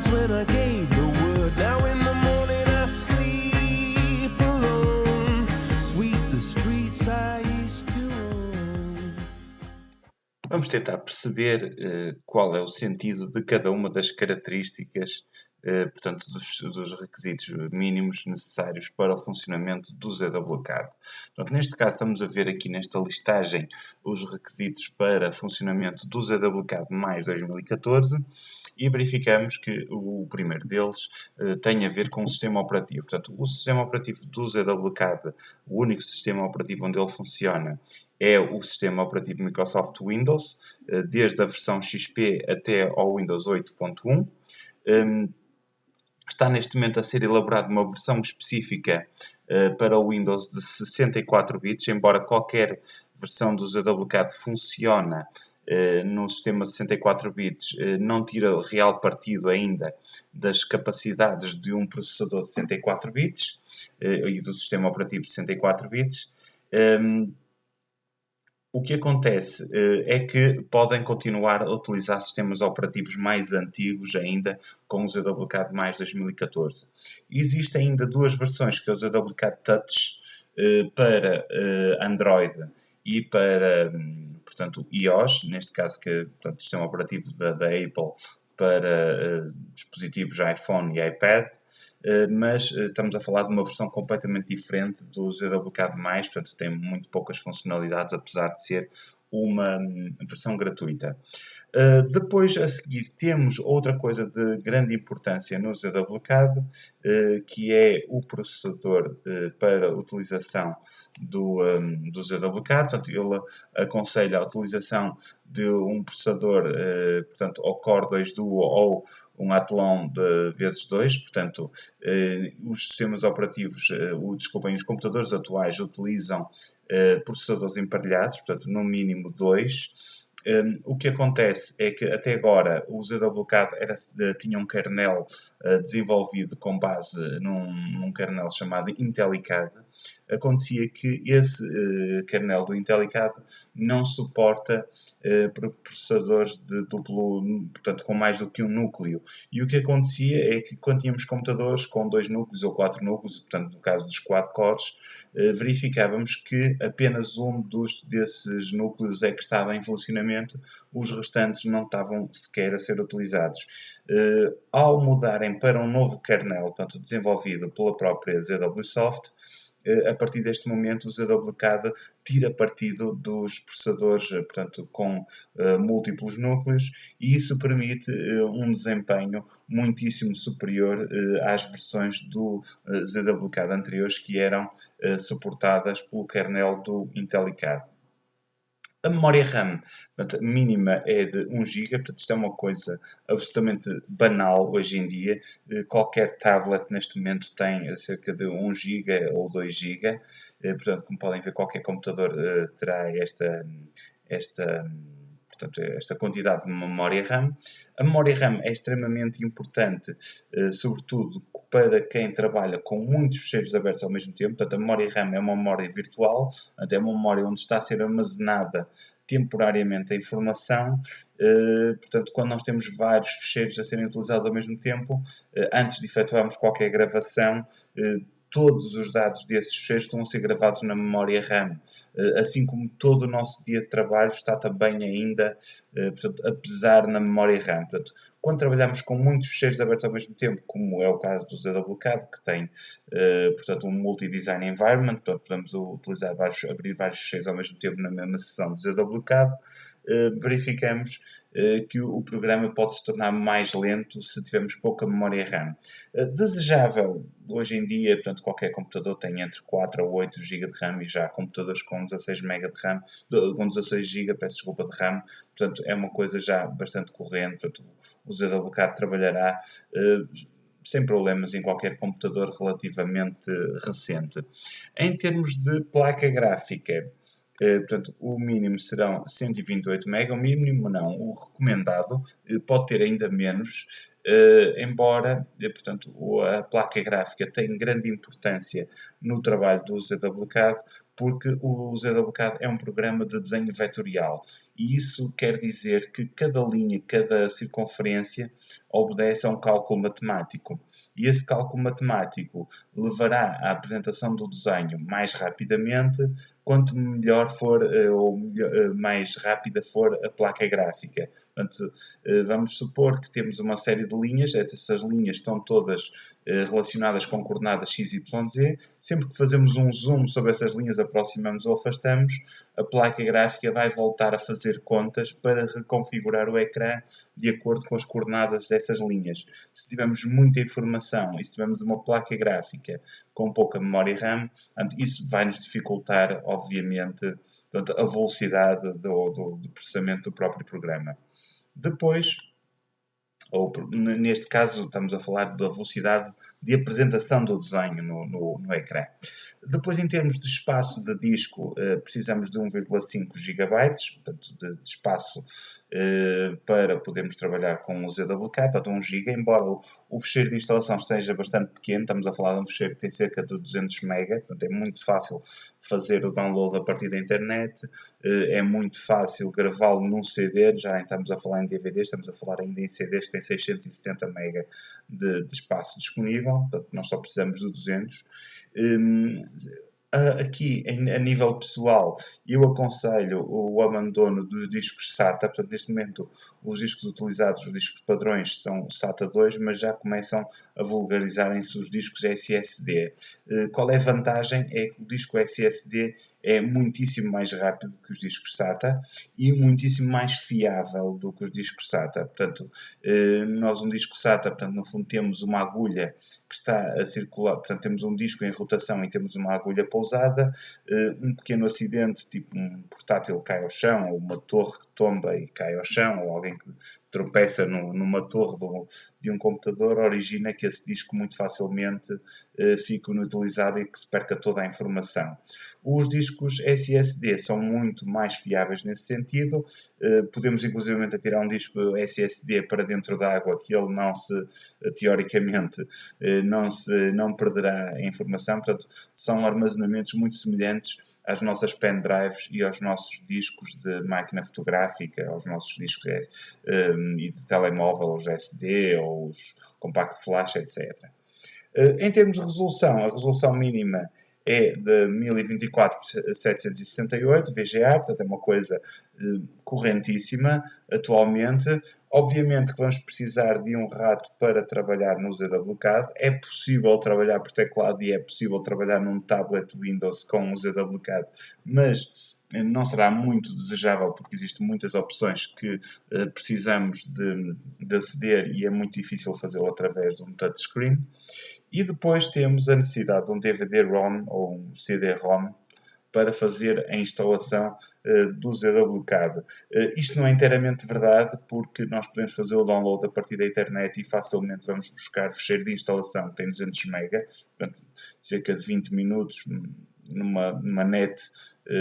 eyes when I gave the word. Now in the morning I sleep alone. Sweep the streets I used to own. Vamos tentar perceber qual é o sentido de cada uma das características, portanto, dos requisitos mínimos necessários para o funcionamento do ZWCAD. Portanto, neste caso, estamos a ver aqui nesta listagem os requisitos para funcionamento do ZWCAD mais 2014 e verificamos que o primeiro deles tem a ver com o sistema operativo. Portanto, o sistema operativo do ZWCAD, o único sistema operativo onde ele funciona, é o sistema operativo Microsoft Windows, desde a versão XP até ao Windows 8.1. Está neste momento a ser elaborada uma versão específica para o Windows de 64 bits, embora qualquer versão do ZWCAD funcione no sistema de 64 bits, não tira real partido ainda das capacidades de um processador de 64 bits e do sistema operativo de 64 bits. O que acontece é que podem continuar a utilizar sistemas operativos mais antigos ainda com o ZWCAD mais 2014. Existem ainda duas versões, que é o ZWCAD Touch para Android e para, portanto, iOS, neste caso que é o sistema operativo da Apple para dispositivos iPhone e iPad. Mas estamos a falar de uma versão completamente diferente do ZWCAD+, portanto tem muito poucas funcionalidades, apesar de ser uma versão gratuita. Depois, a seguir, temos outra coisa de grande importância no ZWCAD, que é o processador para utilização do ZWCAD. Portanto, ele aconselha a utilização de um processador, portanto, ou Core 2 Duo ou um Athlon de vezes 2, portanto, os sistemas operativos, os computadores atuais utilizam processadores emparelhados, portanto, no mínimo 2. O que acontece é que até agora o ZWCAD tinha um kernel desenvolvido com base num kernel chamado IntelliCAD. Acontecia que esse kernel do IntelliCAD não suporta processadores de duplo, portanto com mais do que um núcleo. E o que acontecia é que quando tínhamos computadores com 2 núcleos ou 4 núcleos, portanto no caso dos quad-cores, verificávamos que apenas um desses núcleos é que estava em funcionamento, os restantes não estavam sequer a ser utilizados. Ao mudarem para um novo kernel, portanto desenvolvido pela própria ZWSoft, a partir deste momento o ZWCAD tira partido dos processadores, portanto, com múltiplos núcleos, e isso permite um desempenho muitíssimo superior às versões do ZWCAD anteriores que eram suportadas pelo kernel do IntelliCAD. A memória RAM, portanto, mínima é de 1 GB, portanto isto é uma coisa absolutamente banal hoje em dia. Qualquer tablet neste momento tem cerca de 1 GB ou 2 GB, portanto, como podem ver, qualquer computador terá esta quantidade de memória RAM. A memória RAM é extremamente importante, sobretudo para quem trabalha com muitos ficheiros abertos ao mesmo tempo. Portanto, a memória RAM é uma memória virtual, é uma memória onde está a ser armazenada temporariamente a informação. Portanto, quando nós temos vários ficheiros a serem utilizados ao mesmo tempo, antes de efetuarmos qualquer gravação, todos os dados desses ficheiros estão a ser gravados na memória RAM, assim como todo o nosso dia de trabalho está também ainda, portanto, a pesar na memória RAM. Portanto, quando trabalhamos com muitos ficheiros abertos ao mesmo tempo, como é o caso do ZWCAD, que tem, portanto, um multi-design environment, portanto, podemos abrir vários ficheiros ao mesmo tempo na mesma sessão do ZWCAD, verificamos que o programa pode se tornar mais lento se tivermos pouca memória RAM. Desejável, hoje em dia, portanto, qualquer computador tem entre 4 ou 8 GB de RAM e já há computadores com 16 MB de RAM, com 16 GB, peço desculpa, de RAM, portanto, é uma coisa já bastante corrente. Portanto, o ZWCAD trabalhará sem problemas em qualquer computador relativamente recente. Em termos de placa gráfica, portanto, o mínimo serão 128 MB, o mínimo não, o recomendado pode ter ainda menos, embora, portanto, a placa gráfica tem grande importância no trabalho do ZWCAD, porque o ZWCAD é um programa de desenho vetorial e isso quer dizer que cada linha, cada circunferência obedece a um cálculo matemático. E esse cálculo matemático levará à apresentação do desenho mais rapidamente, quanto melhor for ou mais rápida for a placa gráfica. Portanto, vamos supor que temos uma série de linhas, essas linhas estão todas relacionadas com coordenadas x, y, z. Sempre que fazemos um zoom sobre essas linhas, aproximamos ou afastamos, a placa gráfica vai voltar a fazer contas para reconfigurar o ecrã de acordo com as coordenadas dessas linhas. Se tivermos muita informação e se tivermos uma placa gráfica com pouca memória RAM, isso vai nos dificultar, obviamente, a velocidade do processamento do próprio programa. Depois, ou neste caso estamos a falar da velocidade de apresentação do desenho no ecrã. Depois, em termos de espaço de disco, precisamos de 1,5 GB, portanto, de espaço para podermos trabalhar com o ZWCAD, portanto 1 GB, embora o fecheiro de instalação esteja bastante pequeno, estamos a falar de um fecheiro que tem cerca de 200 MB, portanto é muito fácil fazer o download a partir da internet, é muito fácil gravá-lo num CD, já nem estamos a falar em DVD, estamos a falar ainda em CDs que têm 670 MB de espaço disponível, portanto nós só precisamos de 200. Aqui, a nível pessoal, eu aconselho o abandono dos discos SATA. Portanto, neste momento, os discos utilizados, os discos padrões, são SATA 2, mas já começam a vulgarizarem-se os discos SSD. Qual é a vantagem? É que o disco SSD é muitíssimo mais rápido que os discos SATA e muitíssimo mais fiável do que os discos SATA. Portanto, nós um disco SATA, portanto, no fundo temos uma agulha que está a circular, portanto temos um disco em rotação e temos uma agulha pousada, um pequeno acidente, tipo um portátil que cai ao chão, ou uma torre que tomba e cai ao chão, ou alguém que tropeça numa torre de um computador, origina que esse disco muito facilmente fique inutilizado e que se perca toda a informação. Os discos SSD são muito mais fiáveis nesse sentido. Podemos inclusive atirar um disco SSD para dentro da água que ele não se, teoricamente, não perderá a informação. Portanto, são armazenamentos muito semelhantes às nossas pendrives e aos nossos discos de máquina fotográfica, aos nossos discos e de telemóvel, os SD ou os compact flash, etc. Em termos de resolução, a resolução mínima é de 1024x768 VGA, portanto é uma coisa correntíssima atualmente. Obviamente que vamos precisar de um rato para trabalhar no ZWCAD. É possível trabalhar por teclado e é possível trabalhar num tablet Windows com o ZWCAD, mas não será muito desejável porque existem muitas opções que precisamos de aceder e é muito difícil fazê-lo através de um touchscreen. E depois temos a necessidade de um DVD-ROM ou um CD-ROM para fazer a instalação do ZWCAD. Isto não é inteiramente verdade, porque nós podemos fazer o download a partir da internet e facilmente vamos buscar o fecheiro de instalação, que tem 200 MB, portanto, cerca de 20 minutos, numa net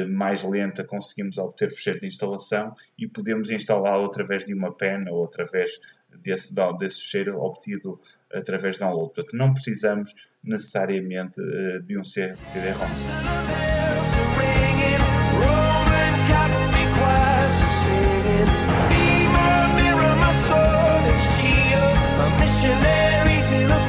mais lenta conseguimos obter o fecheiro de instalação e podemos instalá-lo através de uma pen ou através desse fecheiro obtido através de download. Portanto, não precisamos necessariamente de um CD-ROM. Missionaries in a